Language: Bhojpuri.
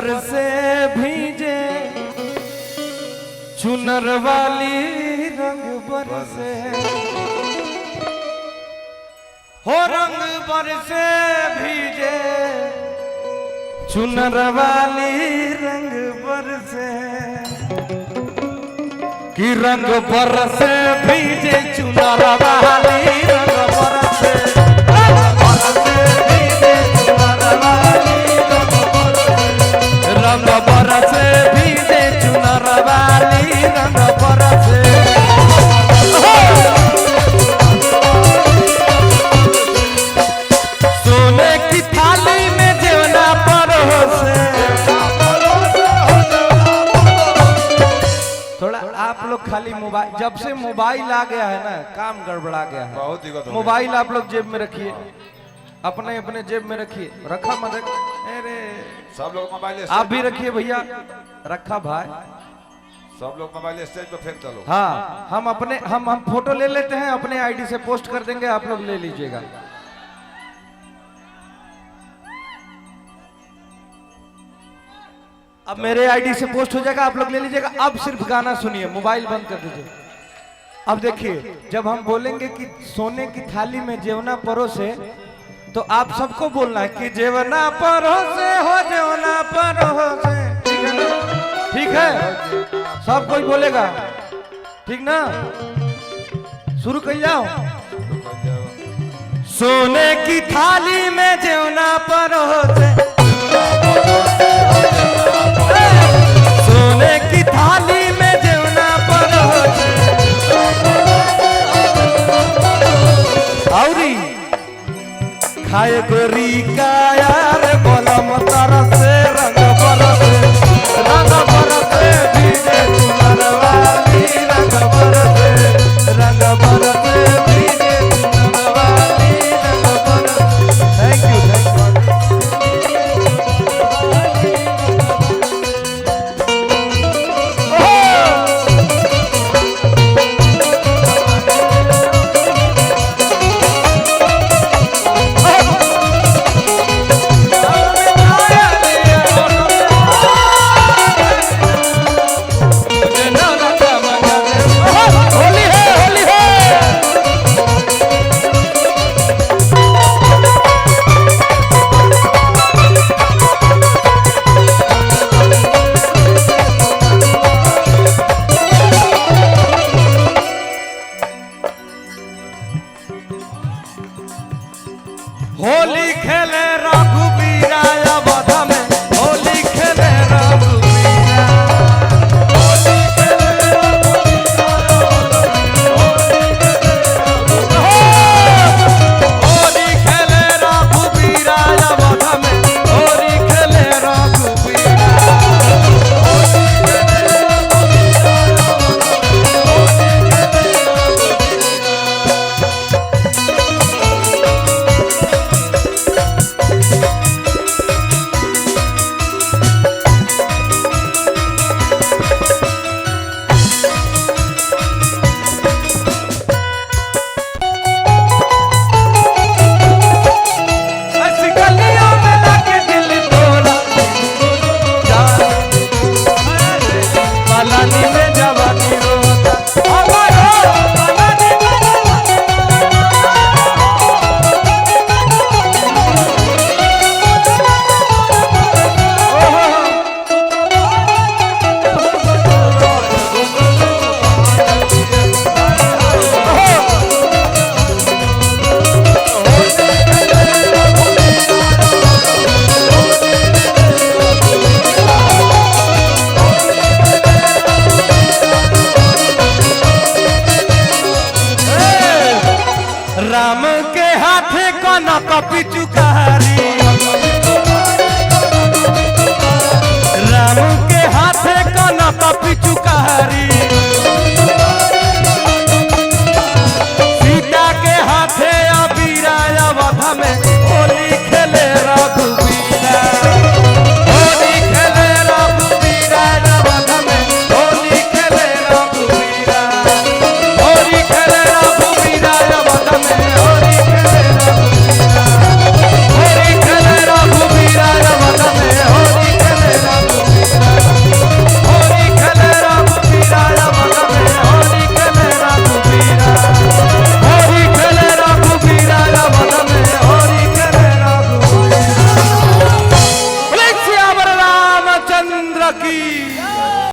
पर से भीजे चुनर वाली रंग बरसे हो रंग बरसे भीजे चुनर वाली रंग बरसे कि रंग बरसे भीजे चुनर वाली रंग बरसे रंग बरसे भीजे चुनर वाली रंग बरसे सोने की थाली में जेवना परोसे। थोड़ा आप लोग खाली मोबाइल, जब से मोबाइल आ गया है ना काम गड़बड़ा गया है। बहुत दिक्कत हो मोबाइल आप लोग जेब में रखिए, अपने अपने जेब में रखिए, रखा मत रख। अरे सब लोग मोबाइल आप भी रखिए भैया, रखा भाई। सब लोग मोबाइल स्टेज पे फेंक दो। हाँ हम अपने हम फोटो ले लेते हैं, अपने आईडी से पोस्ट कर देंगे, आप लोग ले लीजिएगा। अब मेरे आईडी से पोस्ट हो जाएगा, आप लोग ले लीजिएगा। अब सिर्फ गाना सुनिए, मोबाइल बंद कर दीजिए। अब देखिए, जब हम बोलेंगे कि सोने की थाली में जेवना परोसे, तो आप सबको बोलना है कि जेवना परोसे हो, जेवना परोसे। ठीक है ना? ठीक है, सब कोई बोलेगा, ठीक ना? शुरू कर जाओ। सोने की थाली में जेवना परोसे